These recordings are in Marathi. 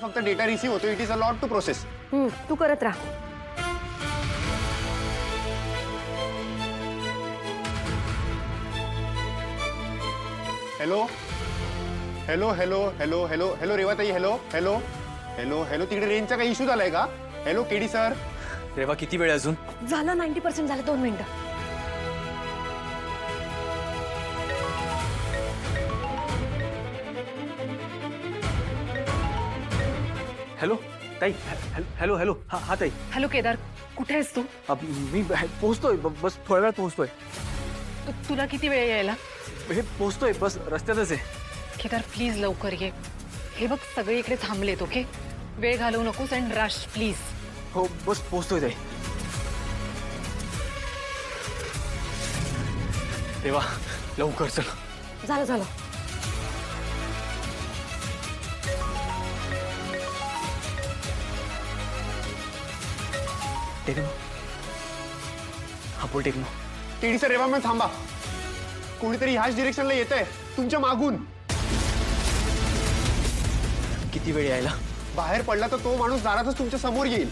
फक्त डेटा रिसीव्ह होतो. It is a lot to process. तू करत राहा. Hello hello hello hello hello hello रेवाताई. Hello hello hello hello. तिकडे रेंजचा काही इश्यू झालाय का? Hello KD sir. रेवा किती वेळ अजून? झालं 90% झालं. 2 मिनिटं. हॅलो ताई. Hello hello. हा हा ताई. हॅलो केदार, कुठे आहेस तू? मी पोहोचतोय. बस थोड्या वेळात पोहोचतोय. तुला किती वेळ यायला? हे पोहोचतोय, बस रस्त्यातच आहे. केदार प्लीज लवकर ये. हे बघ सगळे इकडे थांबलेत. ओके, वेळ घालवू नकोस अँड रश प्लीज. हो बस पोहोचतोय ताई. रेवा लवकर चल. झालं झालं. टेक्नो. हा बोल टेक्नो. केडी सर रेवा, मग थांबा. कोणीतरी ह्याच डिरेक्शनला येत आहे तुमच्या मागून. किती वेळ यायला? बाहेर पडला तर तो माणूस दारातच तुमच्या समोर येईल.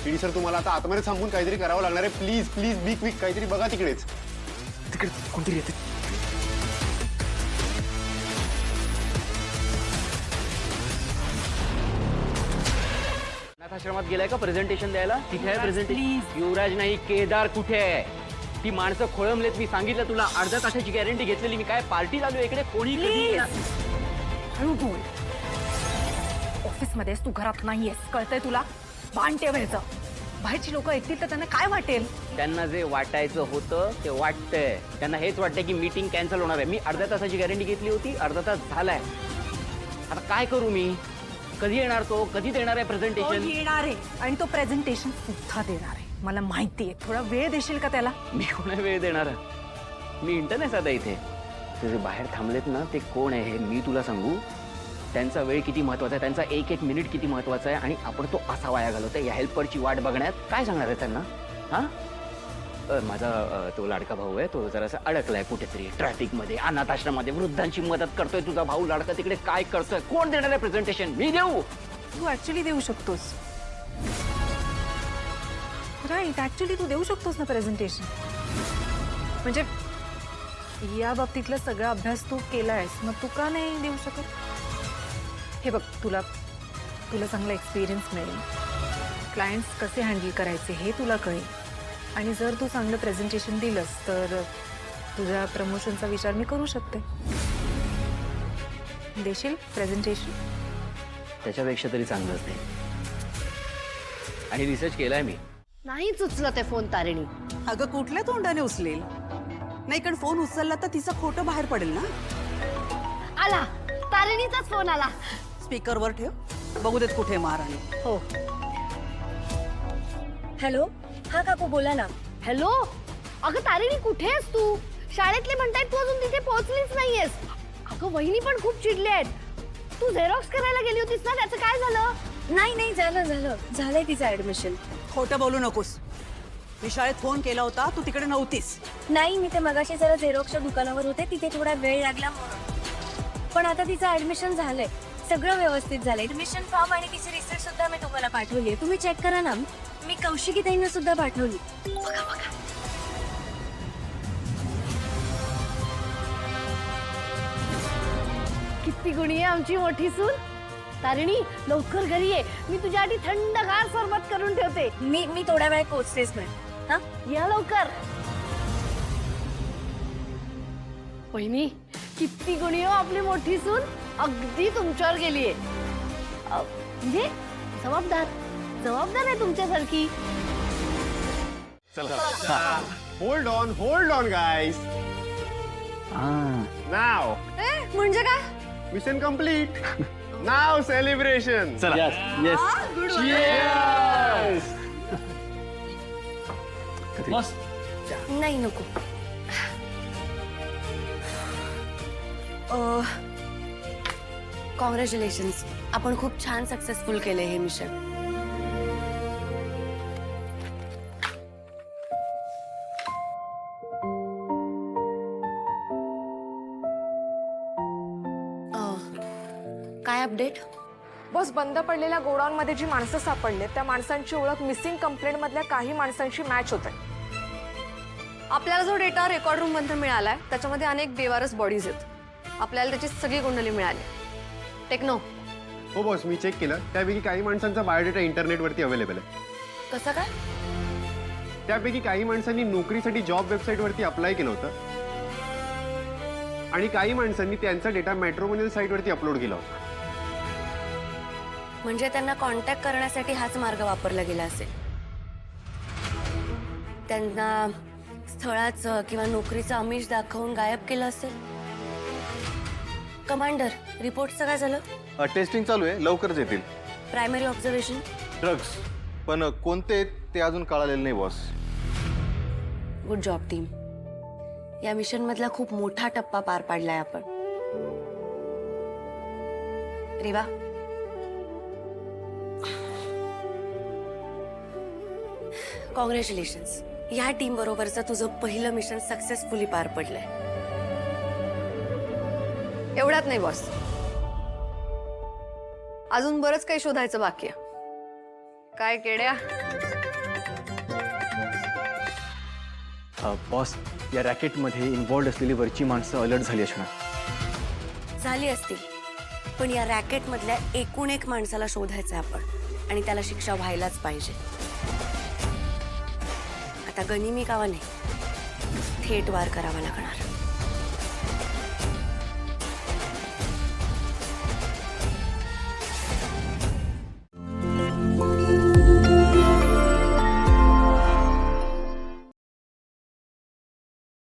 केडी सर तुम्हाला आता आतमध्ये थांबून काहीतरी करावं लागणार आहे. Please please be quick. काहीतरी बघा तिकडेच. तिकडे कोणतरी येते. अनाथाश्रमात गेलाय का प्रेझेंटेशन द्यायला? तिथे आहे प्रेझेंटेशन. युवराज नाही, केदार कुठे आहे? ती माणसं खोळंबलेत. मी सांगितलं तुला, अर्ध्या तासाची गॅरंटी घेतलेली. मी काय पार्टी चालू इकडे? कोणी हळू बोल. ऑफिसमध्येस, तू घरात नाहीयेस. कळतंय तुला? भान ठेवायचं. बाहेरची लोक ऐकतील तर त्यांना काय वाटेल? त्यांना जे वाटायचं होतं ते वाटतंय. त्यांना हेच वाटतंय की मीटिंग कॅन्सल होणार आहे. मी अर्ध्या तासाची गॅरंटी घेतली होती, अर्धा तास झालाय. आता काय करू मी? कधी येणार तो? कधी देणार आहे प्रेझेंटेशन? येणार आहे आणि तो प्रेझेंटेशन सुद्धा देणार आहे. मला माहिती आहे. थोडा वेळ देशील का त्याला? मी कोणा वेळ देणार? मी इंटर्न आहे सध्या इथे. ते जे बाहेर थांबलेत ना, ते कोण आहे हे मी तुला सांगू? त्यांचा वेळ किती महत्वाचा आहे, त्यांचा एक एक मिनिट किती महत्वाचा आहे, आणि आपण तो असा वाया घालवतोय या हेल्परची वाट बघण्यात. काय सांगणार आहे त्यांना? हा माझा तो लाडका भाऊ आहे, तो जरासा अडकलाय कुठेतरी ट्रॅफिकमध्ये, अनाथाश्रमामध्ये, वृद्धांची मदत करतोय. तुझा भाऊ लाडका तिकडे काय करतोय? कोण देणार आहे प्रेझेंटेशन? मी देऊ? तू ऍक्च्युली देऊ शकतोस. राईट, ऍक्च्युली तू देऊ शकतोस ना प्रेझेंटेशन. म्हणजे या बाबतीतला सगळा अभ्यास तू केलायस, मग तू का नाही देऊ शकत? हे बघ, तुला चांगला एक्सपिरियन्स मिळेल. क्लायंट्स कसे हँडल करायचे हे तुला कळेल. आणि जर तू चांगलं प्रेझेंटेशन दिलंस तर तुझ्या प्रमोशनचा विचार मी करू शकते. देशील प्रेझेंटेशन? त्याच्यापेक्षा तरी चांगलंच नाही. आणि रिसर्च केलाय मी. नाहीच उचलत आहे फोन तारिणी. अगं कुठल्या तोंडाने उचलेल? नाही, कारण फोन उचलला तर तिचं खोटं बाहेर पडेल ना. आला, तारिणीचाच फोन आला. स्पीकरवर ठेव, बघू देत कुठे महाराणी. हो. हॅलो, हा काकू बोला ना. हॅलो, अगं तारिणी कुठे आहेस तू? शाळेतले म्हणतायत तू अजून तिथे पोहोचलीच नाहीयेस. अगं वहिनी पण खूप चिडले आहेत. तू झेरॉक्स करायला गेली होतीस ना, त्याचं काय झालं? नाही झालंय तिचं ऍडमिशन. खोटं बोलू नकोस. मी शाळेत फोन केला होता, तू तिकडे नव्हतीस. नाही, मी ते मगाशी जरा झेरॉक्सच्या दुकानावर होते, तिथे थोडा वेळ लागला म्हणून. पण आता तिचं ऍडमिशन झालंय, सगळं व्यवस्थित झालंय. ऍडमिशन फॉर्म आणि तिची रिसिप्ट सुद्धा मी तुम्हाला पाठवली आहे. तुम्ही चेक करा ना. मी कौशिकी ताईंना सुद्धा पाठवली. बघा बघा. किती गुणी आहे आमची मोठी सून. तारिणी लवकर घरी ये, मी तुझ्यासाठी थंडगार सरबत करून ठेवते. मी थोड्या वेळात पोहोचतेच नाही. हा, या लवकर. वहिनी किती गुणी हो आपली मोठी सून. अगदी तुमच्यावर गेलीये. म्हणजे जबाबदार आहे तुमच्यासारखी. Hold on guys. नाव म्हणजे काय? Mission complete. नाव सेलिब्रेशन. चला. Cheers. नाही नको. कॉंग्रॅच्युलेशन्स, आपण खूप छान सक्सेसफुल केले हे मिशन. काय अपडेट? बॉस, बंद पडलेल्या गोडाऊनमध्ये जी माणसं सापडले त्या माणसांची ओळख मिसिंग कंप्लेंट मधल्या काही माणसांशी मॅच होते. आपल्याला जो डेटा रेकॉर्ड रूम मधून मिळालाय त्याच्यामध्ये अनेक बेवारस बॉडीज आहेत. आपल्याला त्याची सगळी कुंडली मिळाली. टेक्नो, हो बॉस, मी चेक केलं. त्यापैकी काही माणसांचा बायोडेटा इंटरनेटवरती अवेलेबल आहे. कसं काय? त्यापैकी काही माणसांनी नोकरीसाठी जॉब वेबसाईटवरती अप्लाय केलं होतं आणि काही माणसांनी त्यांचा डेटा मॅट्रोमोनियल साईटवरती अपलोड केला होता. म्हणजे त्यांना कॉन्टॅक्ट करण्यासाठी हाच मार्ग वापरला गेला असेल. त्यांना स्थळाचं किंवा नोकरीचं आमिष दाखवून गायब केलं असेल. कमांडर, रिपोर्टचं काय झालं? टेस्टिंग चालू आहे, लवकरच येतील. Primary observation? ड्रग्स, पण कोणते ते अजून कळालेलं नाही बॉस. Good job team. या मिशन मधला खूप मोठा टप्पा पार पाडलाय आपण. रेवा, कॉंग्रॅच्युलेशन्स. या टीम बरोबरचं तुझं पहिलं मिशन सक्सेसफुली पार पडलंय. एवढ्यात नाही बॉस, अजून बरंच काही शोधायचं बाकी आहे. काय केड्या, बॉस, या रॅकेटमध्ये इन्व्हॉल्ड असलेली वरची माणसं अलर्ट झाली असणार. झाली असतील, पण या रॅकेट मधल्या एकूण एक माणसाला शोधायचं आपण आणि त्याला शिक्षा व्हायलाच पाहिजे. आता गनिमी कावा नाही, थेट वार करावा लागणार.